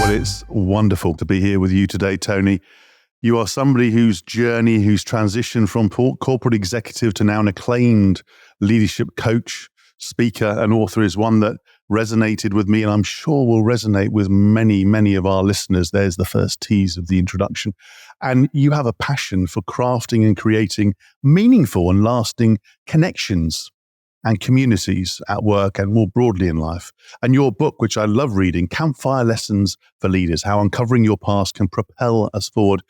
Well, it's wonderful to be here with you today, Tony. You are somebody whose transition from corporate executive to now an acclaimed leadership coach, speaker, and author is one that resonated with me, and I'm sure will resonate with many, many of our listeners. There's the first tease of the introduction. And you have a passion for crafting and creating meaningful and lasting connections and communities at work and more broadly in life. And your book, which I love reading, Campfire Lessons for Leaders, How Uncovering Your Past Can Propel Us Forward,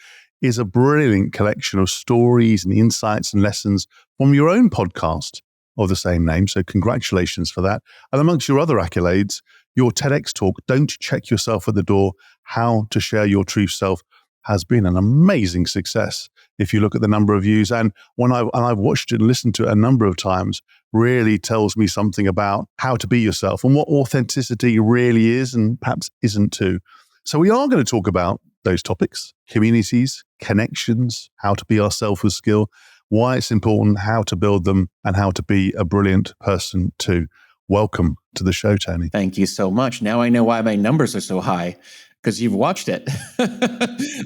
is a brilliant collection of stories and insights and lessons from your own podcast of the same name. So congratulations for that. And amongst your other accolades, your TEDx talk, Don't Check Yourself at the Door, How to Share Your True Self, has been an amazing success. If you look at the number of views, and I've watched it and listened to it a number of times, really tells me something about how to be yourself and what authenticity really is and perhaps isn't too. So we are going to talk about those topics: communities, connections, how to be ourselves with skill, why it's important, how to build them, and how to be a brilliant person too. Welcome to the show, Tony. Thank you so much. Now I know why my numbers are so high, because you've watched it.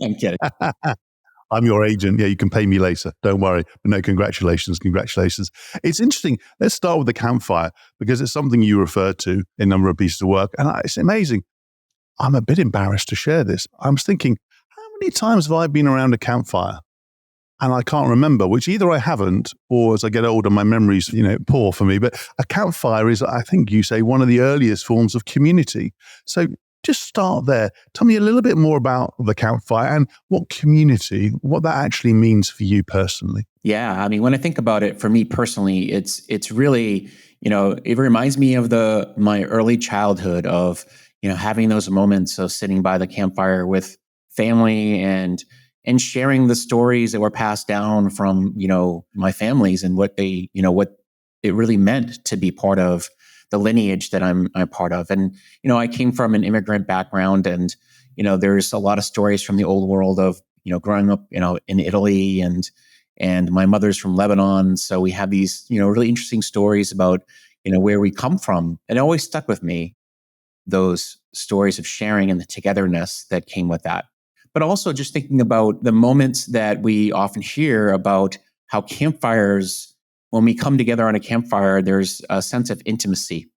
I'm kidding. I'm your agent. Yeah, you can pay me later. Don't worry. But no, congratulations. Congratulations. It's interesting. Let's start with the campfire, because it's something you referred to in a number of pieces of work. And it's amazing. I'm a bit embarrassed to share this. I was thinking, how many times have I been around a campfire? And I can't remember, which either I haven't, or as I get older, my memory's, poor for me. But a campfire is, I think you say, one of the earliest forms of community. So just start there. Tell me a little bit more about the campfire and what that actually means for you personally. Yeah, I mean, when I think about it, for me personally, it's really, it reminds me of my early childhood of, having those moments of sitting by the campfire with family and sharing the stories that were passed down from, my families and what what it really meant to be part of the lineage that I'm part of. And, I came from an immigrant background, and, there's a lot of stories from the old world of, growing up, in Italy, and my mother's from Lebanon. So we have these, really interesting stories about, where we come from. And it always stuck with me, those stories of sharing and the togetherness that came with that. But also just thinking about the moments that we often hear about how campfires, when we come together on a campfire, there's a sense of intimacy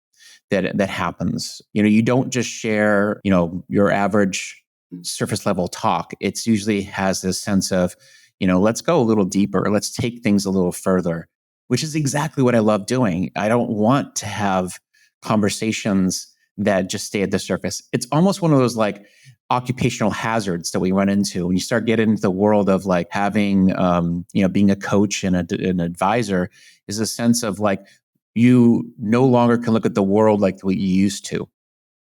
that happens. You don't just share, your average surface level talk. It's usually has this sense of, let's go a little deeper. Let's take things a little further, which is exactly what I love doing. I don't want to have conversations that just stay at the surface. It's almost one of those like occupational hazards that we run into when you start getting into the world of like having, being a coach and an advisor, is a sense of like, you no longer can look at the world like what you used to.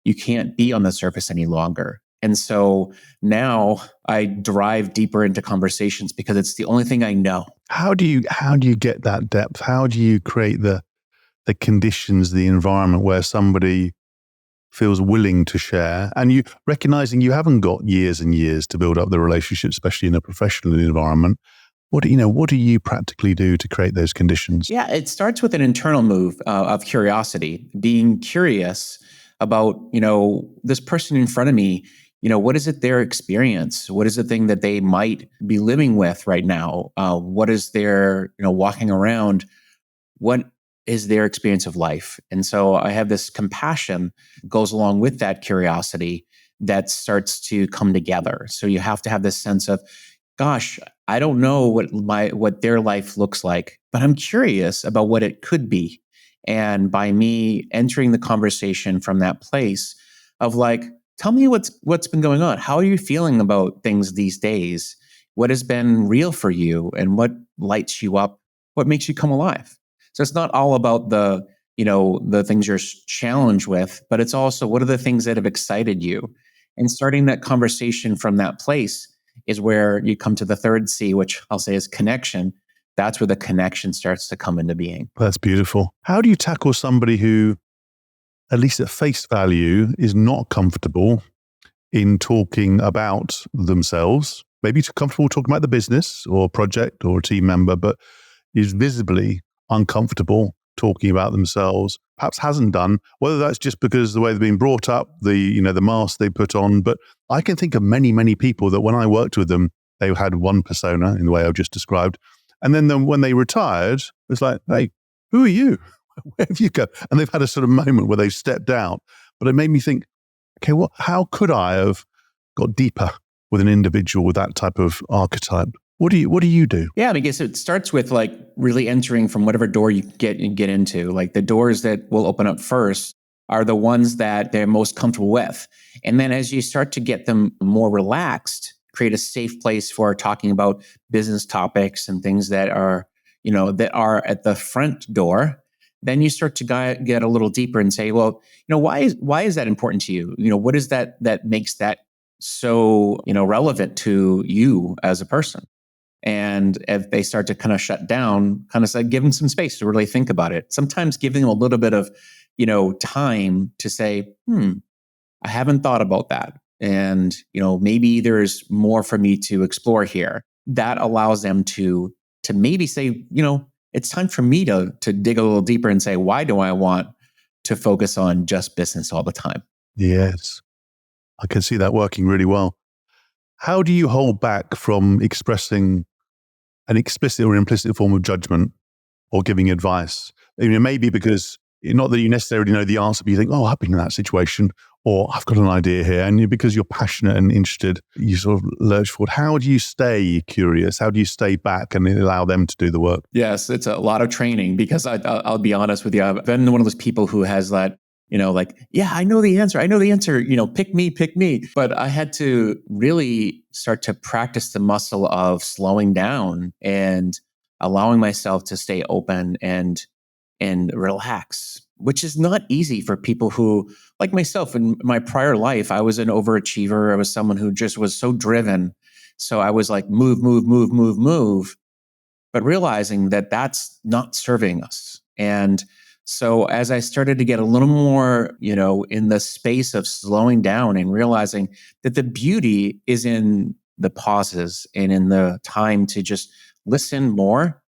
You can't be on the surface any longer. And so now I dive deeper into conversations because it's the only thing I know. How do you get that depth? How do you create the conditions, the environment where somebody feels willing to share, and you recognizing you haven't got years and years to build up the relationship, especially in a professional environment? What do you practically do to create those conditions? Yeah, it starts with an internal move of curiosity, being curious about, this person in front of me, what is it their experience? What is the thing that they might be living with right now? What is their, walking around? What is their experience of life? And so I have this compassion goes along with that curiosity that starts to come together. So you have to have this sense of, gosh, I don't know what their life looks like, but I'm curious about what it could be. And by me entering the conversation from that place of like, tell me what's been going on. How are you feeling about things these days? What has been real for you, and what lights you up? What makes you come alive? So it's not all about the things you're challenged with, but it's also what are the things that have excited you? And starting that conversation from that place is where you come to the third C, which I'll say is connection. That's where the connection starts to come into being. That's beautiful. How do you tackle somebody who, at least at face value, is not comfortable in talking about themselves? Maybe too comfortable talking about the business or project or a team member, but is visibly uncomfortable talking about themselves, perhaps hasn't done, whether that's just because of the way they've been brought up, the mask they put on. But I can think of many, many people that when I worked with them, they had one persona in the way I've just described. And then when they retired, it's like, hey, who are you? Where have you go? And they've had a sort of moment where they've stepped out. But it made me think, okay, how could I have got deeper with an individual with that type of archetype? What do you do? Yeah, I guess it starts with like really entering from whatever door you get into. Like the doors that will open up first are the ones that they're most comfortable with. And then as you start to get them more relaxed, create a safe place for talking about business topics and things that are, that are at the front door, then you start to get a little deeper and say, well, why is that important to you? What is that makes that so, relevant to you as a person? And if they start to kind of shut down, kind of say, give them some space to really think about it. Sometimes giving them a little bit of, time to say, I haven't thought about that. And, maybe there's more for me to explore here. That allows them to maybe say, it's time for me to dig a little deeper and say, why do I want to focus on just business all the time? Yes, I can see that working really well. How do you hold back from expressing an explicit or implicit form of judgment or giving advice? Maybe because not that you necessarily know the answer, but you think, oh, I've been in that situation, or I've got an idea here. And because you're passionate and interested, you sort of lurch forward. How do you stay curious? How do you stay back and allow them to do the work? Yes, it's a lot of training because I'll be honest with you. I've been one of those people who has that, yeah, I know the answer. Pick me. But I had to really start to practice the muscle of slowing down and allowing myself to stay open and relax, which is not easy for people who, like myself, in my prior life, I was an overachiever. I was someone who just was so driven. So I was like, move. But realizing that that's not serving us. And so as I started to get a little more, in the space of slowing down and realizing that the beauty is in the pauses and in the time to just listen more.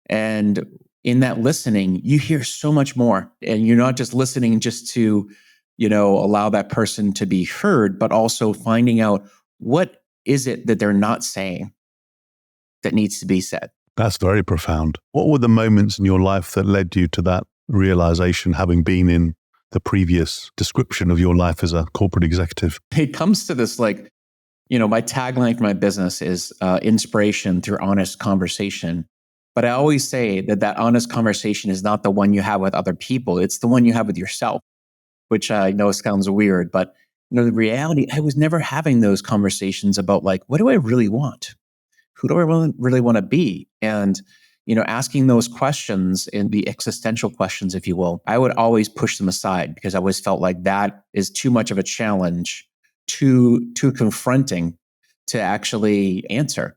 And in that listening, you hear so much more. And you're not just listening just to, allow that person to be heard, but also finding out what is it that they're not saying that needs to be said. That's very profound. What were the moments in your life that led you to that realization, having been in the previous description of your life as a corporate executive? It comes to this, my tagline for my business is inspiration through honest conversation. But I always say that honest conversation is not the one you have with other people. It's the one you have with yourself, which I know sounds weird. But the reality, I was never having those conversations about what do I really want? Who do I really want to be? And asking those questions and the existential questions, if you will, I would always push them aside because I always felt like that is too much of a challenge, too confronting to actually answer.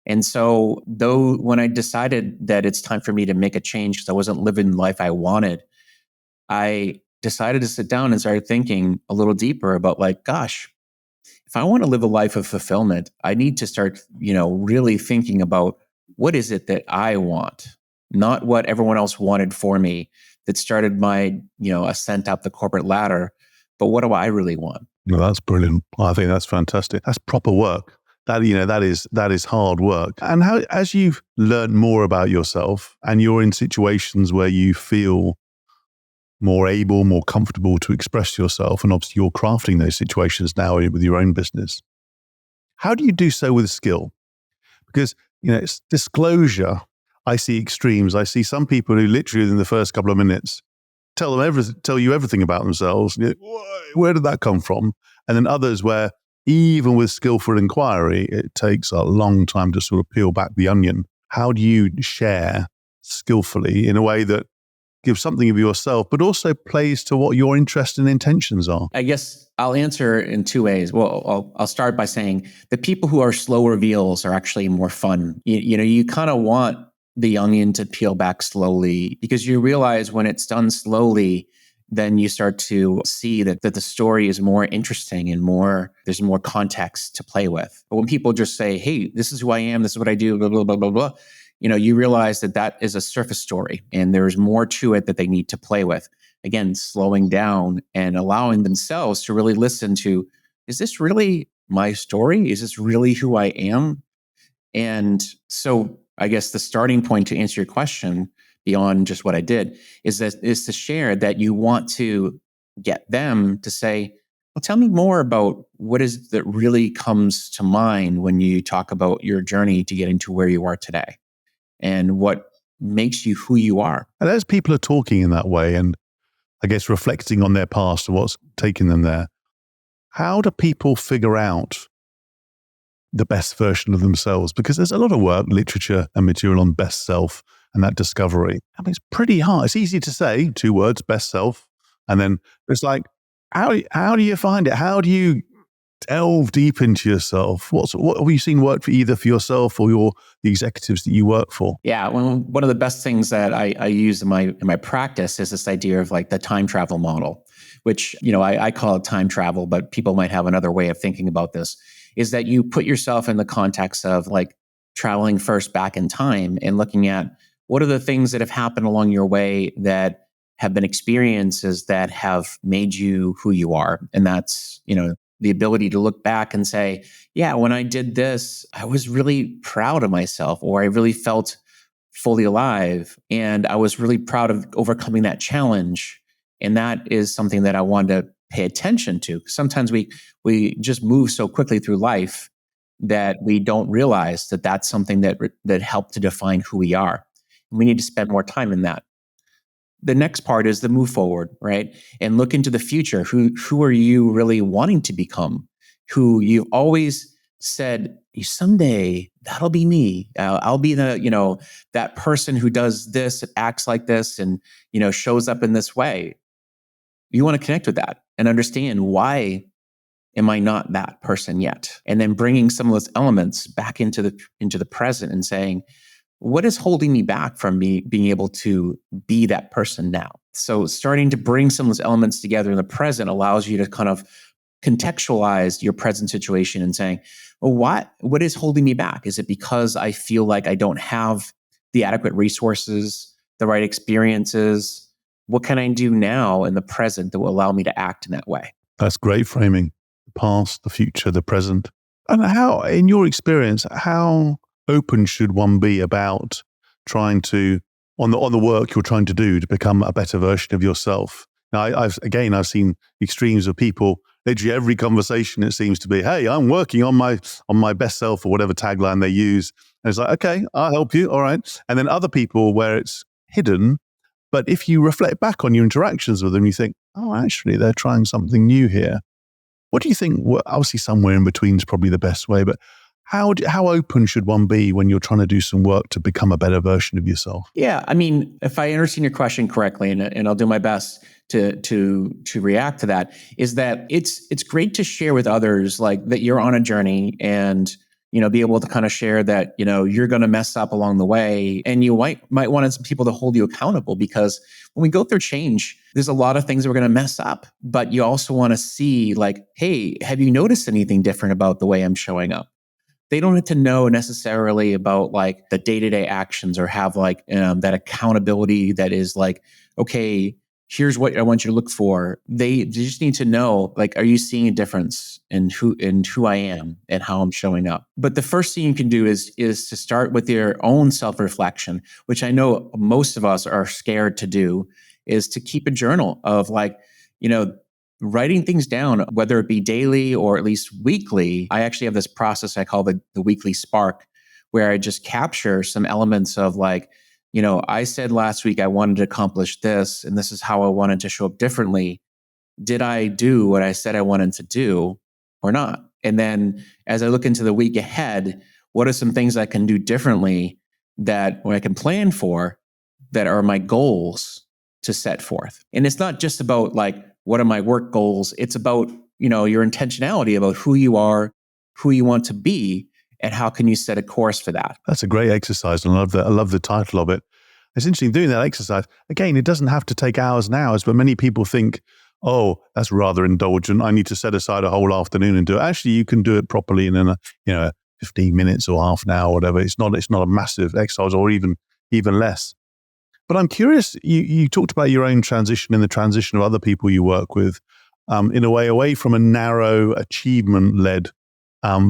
And so when I decided that it's time for me to make a change because I wasn't living the life I wanted, I decided to sit down and start thinking a little deeper about gosh, if I want to live a life of fulfillment, I need to start, really thinking about what is it that I want, not what everyone else wanted for me that started my, ascent up the corporate ladder, but what do I really want? Well, that's brilliant. I think that's fantastic. That's proper work. That is hard work. And how, as you've learned more about yourself and you're in situations where you feel more able, more comfortable to express yourself, and obviously you're crafting those situations now with your own business, how do you do so with skill? Because, it's disclosure. I see extremes. I see some people who literally in the first couple of minutes tell you everything about themselves. Where did that come from? And then others where even with skillful inquiry, it takes a long time to sort of peel back the onion. How do you share skillfully in a way that gives something of yourself, but also plays to what your interests and intentions are? I guess I'll answer in two ways. Well, I'll start by saying the people who are slow reveals are actually more fun. You kind of want the onion to peel back slowly because you realize when it's done slowly, then you start to see that the story is more interesting and there's more context to play with. But when people just say, hey, this is who I am, this is what I do, blah, blah, blah, blah, blah, you realize that that is a surface story and there's more to it that they need to play with. Again, slowing down and allowing themselves to really listen to, is this really my story? Is this really who I am? And so I guess the starting point to answer your question beyond just what I did is to share that you want to get them to say, well, tell me more about what is that really comes to mind when you talk about your journey to getting to where you are today and what makes you who you are. And as people are talking in that way and I guess reflecting on their past and what's taken them there, how do people figure out the best version of themselves? Because there's a lot of work, literature and material on best self and that discovery. I mean, it's pretty hard. It's easy to say 2 words, best self. And then it's like, how do you find it? How do you delve deep into yourself? What have you seen work for either for yourself or the executives that you work for? Yeah, well, one of the best things that I use in my practice is this idea of like the time travel model, which I call it time travel, but people might have another way of thinking about this. Is that you put yourself in the context of like traveling first back in time and looking at what are the things that have happened along your way that have been experiences that have made you who you are. And that's, the ability to look back and say, yeah, when I did this, I was really proud of myself, or I really felt fully alive. And I was really proud of overcoming that challenge. And that is something that I wanted to pay attention to. Sometimes we just move so quickly through life that we don't realize that that's something that helped to define who we are. And we need to spend more time in that. The next part is the move forward, right? And look into the future. Who are you really wanting to become? Who you always said, someday that'll be me. I'll be that person who does this, acts like this, and, shows up in this way. You want to connect with that and understand, why am I not that person yet? And then bringing some of those elements back into the present and saying, what is holding me back from me being able to be that person now? So starting to bring some of those elements together in the present allows you to kind of contextualize your present situation and saying, well, what is holding me back? Is it because I feel like I don't have the adequate resources, the right experiences? What can I do now in the present that will allow me to act in that way? That's great framing. The past, the future, the present. And how, in your experience, how open should one be about trying to, on the work you're trying to do to become a better version of yourself? Now, I've seen extremes of people. Literally every conversation, it seems to be, "Hey, I'm working on my best self," or whatever tagline they use. And it's like, "Okay, I'll help you. All right." And then other people where it's hidden, but if you reflect back on your interactions with them, you think, "Oh, actually, they're trying something new here." What do you think? Well, obviously, somewhere in between is probably the best way, but how open should one be when you're trying to do some work to become a better version of yourself? Yeah, I mean, if I understand your question correctly, and I'll do my best to react to that, is that it's great to share with others like that you're on a journey, and be able to kind of share that you're going to mess up along the way, and you might want some people to hold you accountable, because when we go through change, there's a lot of things that we're going to mess up, but you also want to see like, hey, have you noticed anything different about the way I'm showing up? They don't have to know necessarily about like the day-to-day actions, or have like that accountability that is like, okay, here's what I want you to look for. They just need to know, like, are you seeing a difference in who I am and how I'm showing up? But the first thing you can do is to start with your own self-reflection, which I know most of us are scared to do, is to keep a journal of like, writing things down, whether it be daily or at least weekly. I actually have this process I call the weekly spark, where I just capture some elements of like, I said last week I wanted to accomplish this, and this is how I wanted to show up differently. Did I do what I said I wanted to do or not? And then as I look into the week ahead, what are some things I can do differently that I can plan for, that are my goals to set forth? And it's not just about like, what are my work goals? It's about, your intentionality about who you are, who you want to be, and how can you set a course for that? That's a great exercise. And I love the title of it. It's interesting doing that exercise. Again, it doesn't have to take hours and hours, but many people think, oh, that's rather indulgent. I need to set aside a whole afternoon and do it. Actually, you can do it properly in a 15 minutes or half an hour or whatever. It's not a massive exercise, or even less. But I'm curious, you talked about your own transition and the transition of other people you work with, in a way away from a narrow achievement-led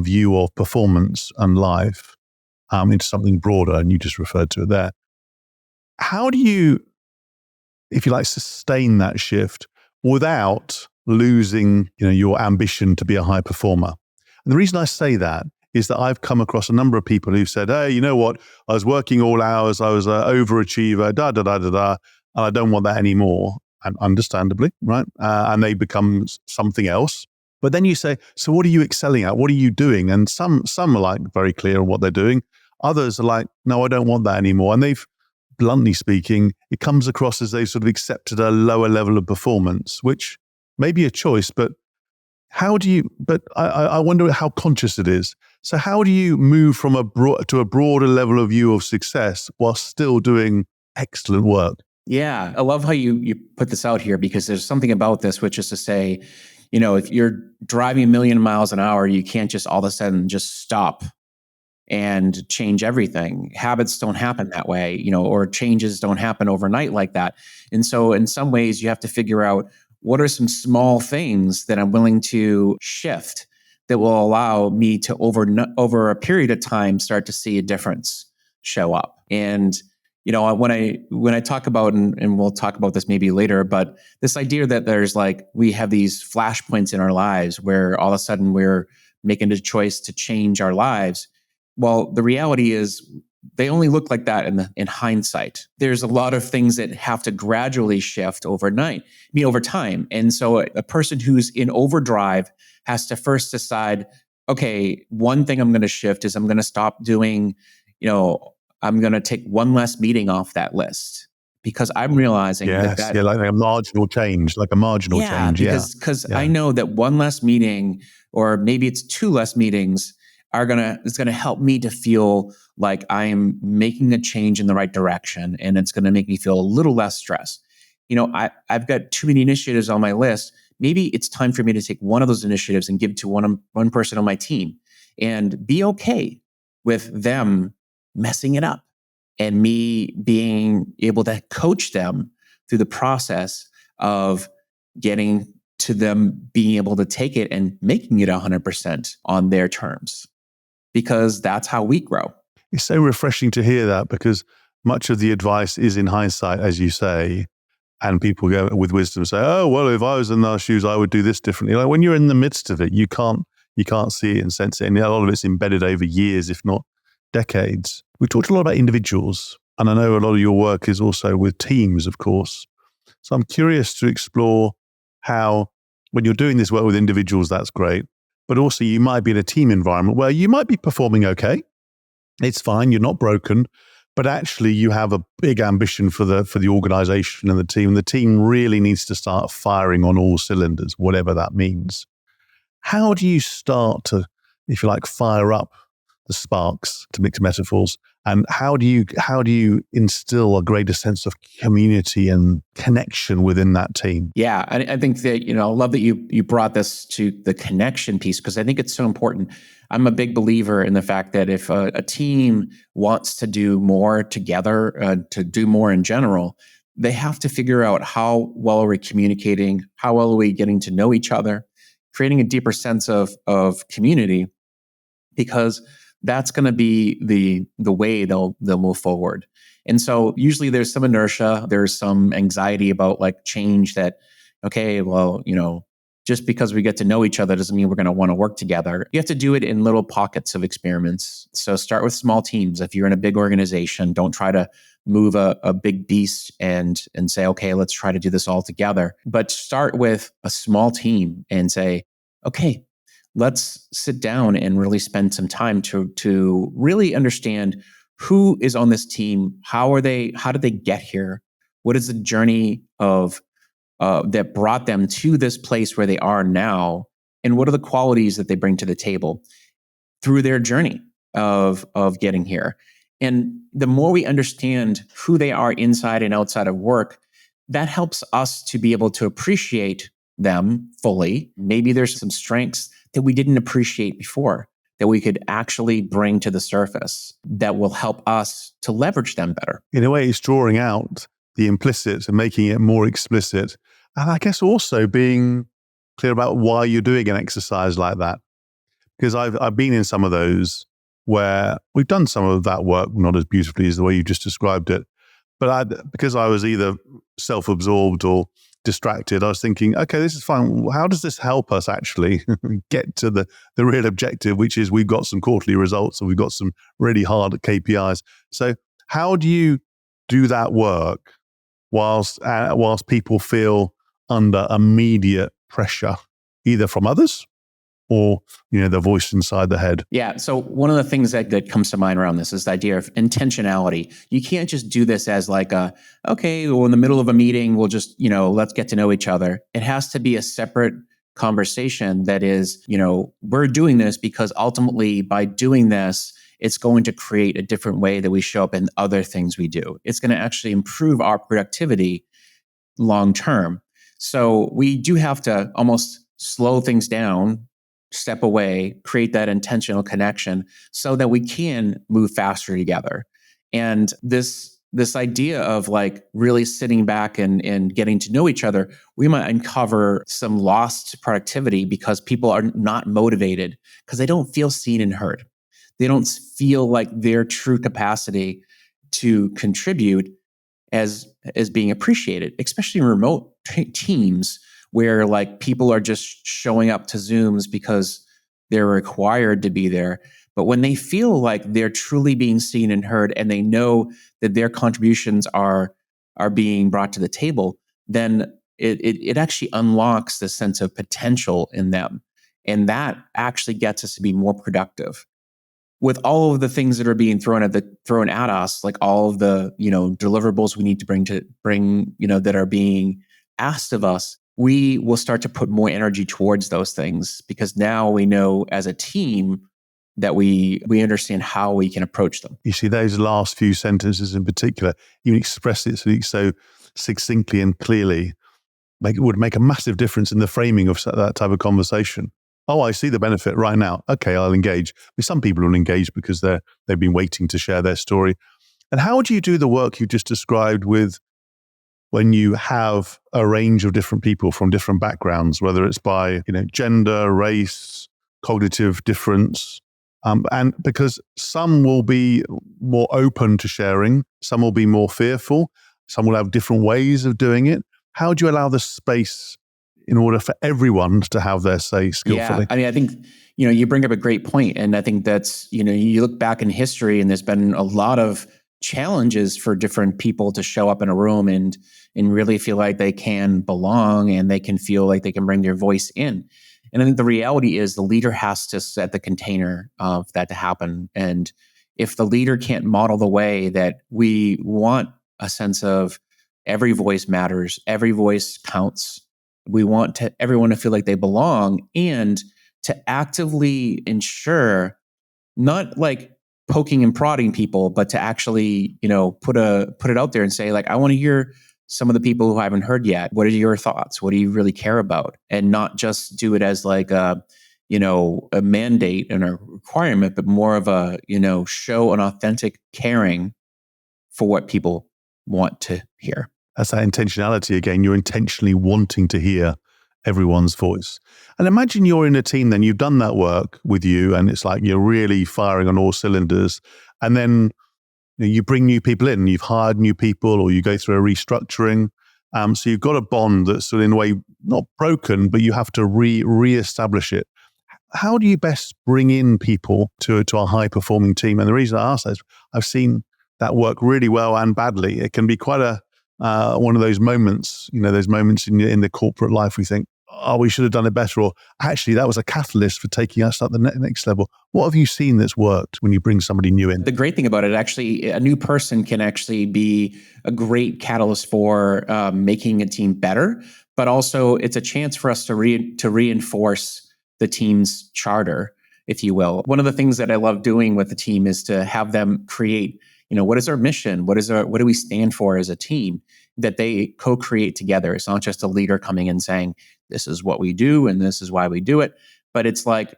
view of performance and life, into something broader, and you just referred to it there. How do you, if you like, sustain that shift without losing, your ambition to be a high performer? And the reason I say that is that I've come across a number of people who've said, hey, you know what? I was working all hours. I was an overachiever, and I don't want that anymore. And understandably, right? And they become something else. But then you say, so what are you excelling at? What are you doing? And some are like very clear on what they're doing. Others are like, no, I don't want that anymore. And they've, bluntly speaking, it comes across as they've sort of accepted a lower level of performance, which may be a choice, but I wonder how conscious it is. So how do you move from to a broader level of view of success while still doing excellent work? Yeah, I love how you put this out here, because there's something about this, which is to say, if you're driving 1 million miles an hour, you can't just all of a sudden just stop and change everything. Habits don't happen that way, or changes don't happen overnight like that. And so in some ways you have to figure out, what are some small things that I'm willing to shift that will allow me to over a period of time start to see a difference show up. And when I talk about, and we'll talk about this maybe later, but this idea that there's we have these flashpoints in our lives where all of a sudden we're making a choice to change our lives. Well, the reality is they only look like that in hindsight. There's a lot of things that have to gradually shift over time. And so a person who's in overdrive has to first decide, okay, one thing I'm going to shift is I'm going to stop doing, I'm going to take one less meeting off that list, because I'm realizing that like a marginal change, change. Because I know that one less meeting, or maybe it's two less meetings, it's going to help me to feel like I am making a change in the right direction, and it's going to make me feel a little less stressed. I've got too many initiatives on my list. Maybe it's time for me to take one of those initiatives and give it to one person on my team, and be okay with them messing it up, and me being able to coach them through the process of getting to them being able to take it and making it 100% on their terms, because that's how we grow. It's so refreshing to hear that, because much of the advice is in hindsight, as you say, and people go with wisdom say, oh, well, if I was in those shoes, I would do this differently. Like when you're in the midst of it, you can't see it and sense it. And a lot of it's embedded over years, if not decades. We talked a lot about individuals, and I know a lot of your work is also with teams, of course. So I'm curious to explore how, when you're doing this work with individuals, that's great, but also you might be in a team environment where you might be performing okay. It's fine, you're not broken, but actually you have a big ambition for the organization and the team. The team really needs to start firing on all cylinders, whatever that means. How do you start to, if you like, fire up the sparks, to mix metaphors, and how do you instill a greater sense of community and connection within that team? Yeah, I think that, I love that you brought this to the connection piece, because I think it's so important. I'm a big believer in the fact that if a team wants to do more together, to do more in general, they have to figure out how well are we communicating, how well are we getting to know each other, creating a deeper sense of community, because that's going to be the way they'll move forward. And so usually there's some inertia, there's some anxiety about change, that, okay, well, just because we get to know each other doesn't mean we're going to want to work together. You have to do it in little pockets of experiments. So start with small teams. If you're in a big organization, don't try to move a big beast and say, okay, let's try to do this all together. But start with a small team and say, okay, let's sit down and really spend some time to really understand who is on this team. How did they get here? What is the journey of that brought them to this place where they are now? And what are the qualities that they bring to the table through their journey of getting here? And the more we understand who they are inside and outside of work, that helps us to be able to appreciate them fully. Maybe there's some strengths that we didn't appreciate before, that we could actually bring to the surface that will help us to leverage them better. In a way, it's drawing out the implicit and making it more explicit. And I guess also being clear about why you're doing an exercise like that. Because I've been in some of those where we've done some of that work, not as beautifully as the way you just described it. But because I was either self-absorbed or distracted, I was thinking, okay, this is fine. How does this help us actually get to the real objective, which is we've got some quarterly results and we've got some really hard KPIs. So how do you do that work whilst people feel under immediate pressure, either from others or, the voice inside the head? Yeah. So one of the things that comes to mind around this is the idea of intentionality. You can't just do this as like okay, well, in the middle of a meeting, we'll just, let's get to know each other. It has to be a separate conversation that is, we're doing this because ultimately by doing this, it's going to create a different way that we show up in other things we do. It's going to actually improve our productivity long term. So we do have to almost slow things down, step away, create that intentional connection so that we can move faster together. And this idea of like really sitting back and getting to know each other, we might uncover some lost productivity because people are not motivated because they don't feel seen and heard. They don't feel like their true capacity to contribute as being appreciated, especially in remote teams where like people are just showing up to Zooms because they're required to be there. But when they feel like they're truly being seen and heard and they know that their contributions are being brought to the table, then it actually unlocks the sense of potential in them. And that actually gets us to be more productive. With all of the things that are being thrown at us, like all of the deliverables we need to bring that are being asked of us, we will start to put more energy towards those things because now we know as a team that we understand how we can approach them. You see, those last few sentences in particular, you express it so succinctly and clearly, it would make a massive difference in the framing of that type of conversation. Oh, I see the benefit right now. Okay, I'll engage. Some people will engage because they've been waiting to share their story. And how do you do the work you just described with when you have a range of different people from different backgrounds, whether it's by gender, race, cognitive difference, and because some will be more open to sharing, some will be more fearful, some will have different ways of doing it. How do you allow the space in order for everyone to have their say skillfully? Yeah, I mean, I think, you bring up a great point. And I think that's, you look back in history and there's been a lot of challenges for different people to show up in a room and really feel like they can belong and they can feel like they can bring their voice in. And I think the reality is the leader has to set the container of that to happen. And if the leader can't model the way that we want a sense of every voice matters, every voice counts, we want everyone to feel like they belong and to actively ensure, not like poking and prodding people, but to actually, put it out there and say, like, I want to hear some of the people who I haven't heard yet. What are your thoughts? What do you really care about? And not just do it as like a mandate and a requirement, but more of a, show an authentic caring for what people want to hear. That's that intentionality again. You're intentionally wanting to hear everyone's voice. And imagine you're in a team, then you've done that work with you, and it's like you're really firing on all cylinders. And then you bring new people in, you've hired new people, or you go through a restructuring. So you've got a bond that's sort of in a way not broken, but you have to re-establish it. How do you best bring in people to a high-performing team? And the reason I ask that is I've seen that work really well and badly. It can be quite one of those moments, those moments in the corporate life we think, oh, we should have done it better, or actually that was a catalyst for taking us up the next level. What have you seen that's worked when you bring somebody new in? The great thing about it, actually, a new person can actually be a great catalyst for making a team better, but also it's a chance for us to reinforce the team's charter, if you will. One of the things that I love doing with the team is to have them create, what is our mission? What do we stand for as a team that they co-create together? It's not just a leader coming and saying, this is what we do and this is why we do it. But it's like,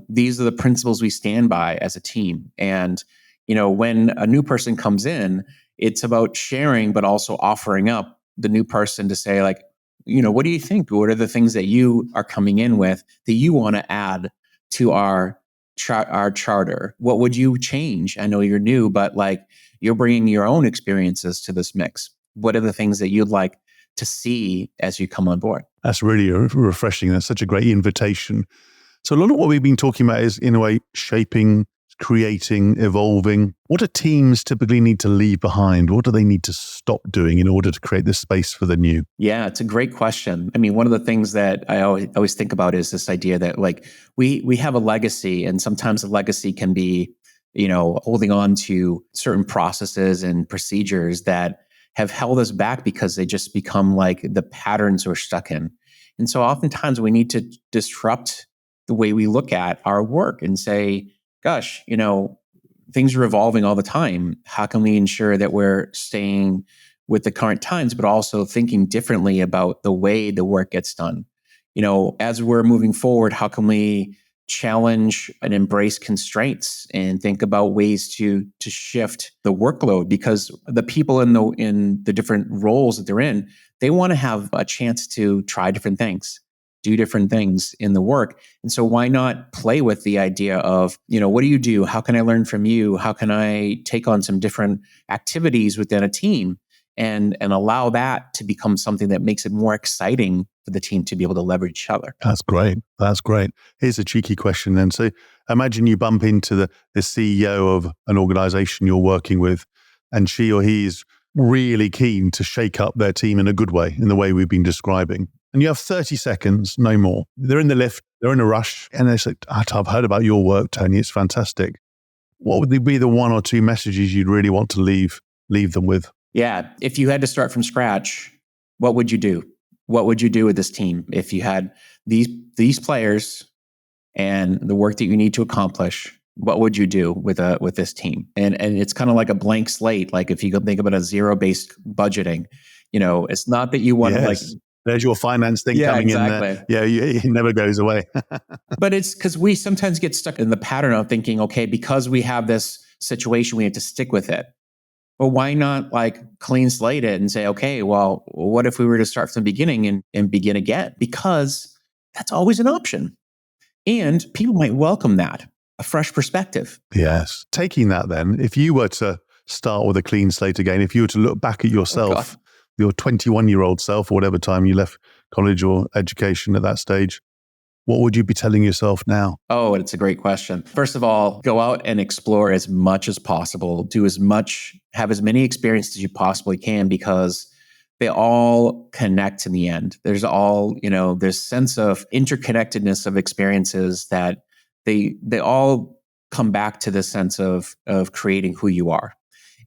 these are the principles we stand by as a team. And, when a new person comes in, it's about sharing, but also offering up the new person to say, like, what do you think? What are the things that you are coming in with that you want to add to our charter? What would you change? I know you're new, but like you're bringing your own experiences to this mix. What are the things that you'd like to see as you come on board? That's really refreshing. That's such a great invitation. So a lot of what we've been talking about is, in a way, shaping, creating, evolving. What do teams typically need to leave behind? What do they need to stop doing in order to create this space for the new? Yeah, it's a great question. I mean, one of the things that I always think about is this idea that like we have a legacy, and sometimes the legacy can be, holding on to certain processes and procedures that have held us back because they just become like the patterns we're stuck in. And so oftentimes we need to disrupt the way we look at our work and say, gosh, things are evolving all the time. How can we ensure that we're staying with the current times, but also thinking differently about the way the work gets done? As we're moving forward, how can we challenge and embrace constraints and think about ways to shift the workload? Because the people in the different roles that they're in, they want to have a chance to try different things, do different things in the work. And so why not play with the idea of, what do you do? How can I learn from you? How can I take on some different activities within a team and allow that to become something that makes it more exciting for the team to be able to leverage each other? That's great. That's great. Here's a cheeky question then. So imagine you bump into the CEO of an organization you're working with, and she or he is really keen to shake up their team in a good way, in the way we've been describing. And you have 30 seconds, no more. They're in the lift, they're in a rush, and they say, I've heard about your work, Tony. It's fantastic. What would be the one or two messages you'd really want to leave them with? Yeah. If you had to start from scratch, what would you do? What would you do with this team if you had these players and the work that you need to accomplish? What would you do with this team? And it's kind of like a blank slate. Like if you go think about a zero-based budgeting, it's not that you want to like. There's your finance thing coming in there. Yeah, it never goes away. But it's because we sometimes get stuck in the pattern of thinking, okay, because we have this situation, we have to stick with it. But why not like clean slate it and say, okay, well, what if we were to start from the beginning and begin again? Because that's always an option. And people might welcome that, a fresh perspective. Yes. Taking that then, if you were to start with a clean slate again, if you were to look back at yourself, your 21-year-old self, or whatever time you left college or education at that stage, what would you be telling yourself now? Oh, it's a great question. First of all, go out and explore as much as possible. Have as many experiences as you possibly can, because they all connect in the end. There's this sense of interconnectedness of experiences that they all come back to this sense of creating who you are.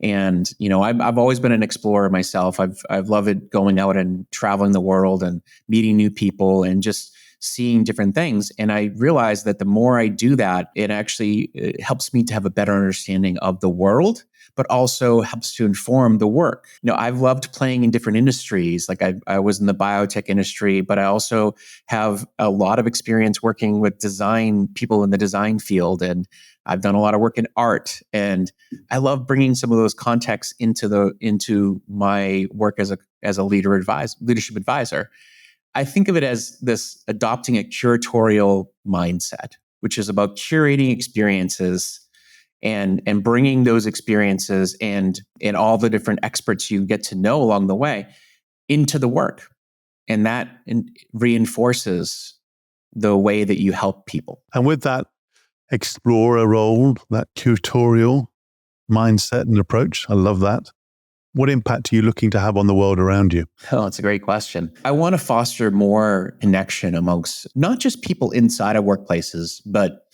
And, I've always been an explorer myself. I've loved it going out and traveling the world and meeting new people and just seeing different things. And I realized that the more I do that, it helps me to have a better understanding of the world, but also helps to inform the work. I've loved playing in different industries. Like I was in the biotech industry, but I also have a lot of experience working with people in the design field. And I've done a lot of work in art. And I love bringing some of those contexts into my work as a leadership advisor. I think of it as this adopting a curatorial mindset, which is about curating experiences and bringing those experiences and all the different experts you get to know along the way into the work. And that reinforces the way that you help people. And with that explorer role, that curatorial mindset and approach, I love that. What impact are you looking to have on the world around you? Oh, it's a great question. I want to foster more connection amongst not just people inside of workplaces, but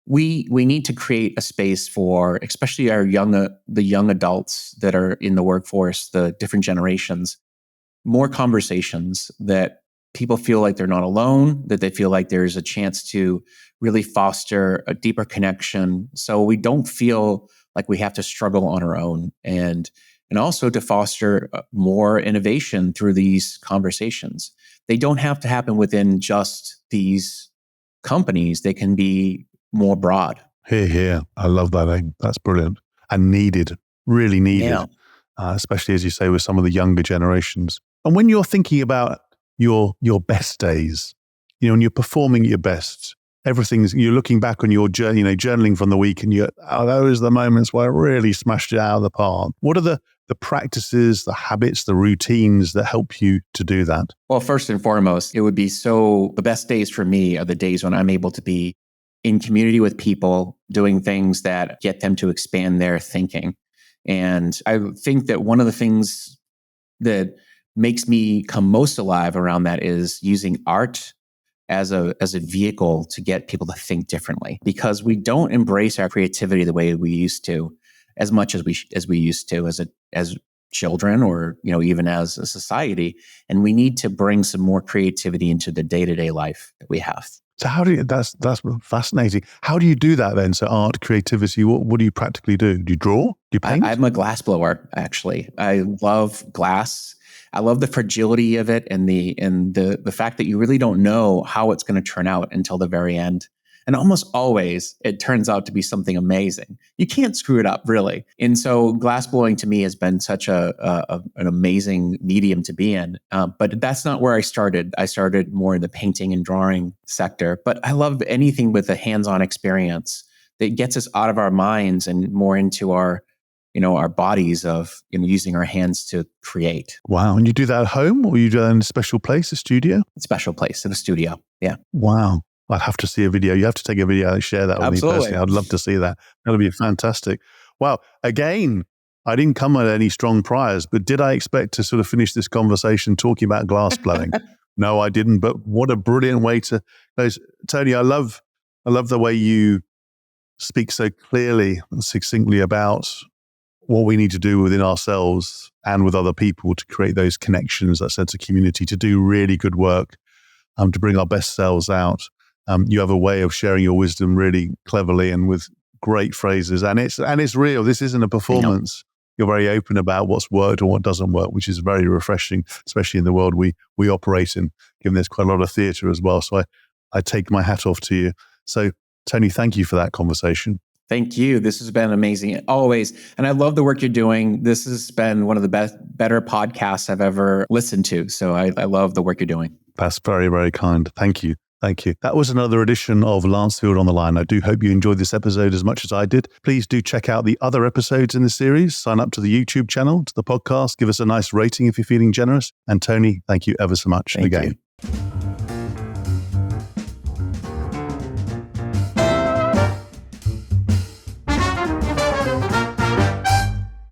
we need to create a space for, especially the young adults that are in the workforce, the different generations, more conversations that people feel like they're not alone, that they feel like there's a chance to really foster a deeper connection, so we don't feel like we have to struggle on our own, and also to foster more innovation through these conversations. They don't have to happen within just these companies, they can be more broad. Here. I love that. That's brilliant and needed, really needed, Yeah. especially as you say with some of the younger generations. And when you're thinking about your best days, when you're performing at your best, you're looking back on your journey, journaling from the week, and those are the moments where I really smashed it out of the park. What are the practices, the habits, the routines that help you to do that? Well, first and foremost, it would be the best days for me are the days when I'm able to be in community with people, doing things that get them to expand their thinking. And I think that one of the things that makes me come most alive around that is using art as a vehicle to get people to think differently, because we don't embrace our creativity the way we used to, as much as we used to as children, or even as a society. And we need to bring some more creativity into the day-to-day life that we have. So that's fascinating. How do you do that then? So art, creativity, what do you practically do? Do you draw? Do you paint? I'm a glass blower, actually. I love glass. I love the fragility of it and the fact that you really don't know how it's going to turn out until the very end. And almost always it turns out to be something amazing. You can't screw it up, really. And so glass blowing to me has been such an amazing medium to be in. But that's not where I started. I started more in the painting and drawing sector. But I love anything with a hands-on experience that gets us out of our minds and more into our bodies of using our hands to create. Wow. And you do that at home, or you do that in a special place, a studio? Special place, in a studio. Yeah. Wow. I'd have to see a video. You have to take a video and share that with me personally. I'd love to see that. That'll be fantastic. Wow. Again, I didn't come with any strong priors, but did I expect to sort of finish this conversation talking about glass blowing? No, I didn't. But what a brilliant way to... Tony, I love the way you speak so clearly and succinctly about what we need to do within ourselves and with other people to create those connections, that sense of community, to do really good work, to bring our best selves out. You have a way of sharing your wisdom really cleverly and with great phrases, and it's real. This isn't a performance. You're very open about what's worked and what doesn't work, which is very refreshing, especially in the world we operate in, given there's quite a lot of theatre as well. So I take my hat off to you. So Tony, thank you for that conversation. Thank you. This has been amazing, always. And I love the work you're doing. This has been one of the better podcasts I've ever listened to. So I love the work you're doing. That's very, very kind. Thank you. Thank you. That was another edition of Lancefield on the Line. I do hope you enjoyed this episode as much as I did. Please do check out the other episodes in the series. Sign up to the YouTube channel, to the podcast. Give us a nice rating if you're feeling generous. And Tony, thank you ever so much again. Thank you.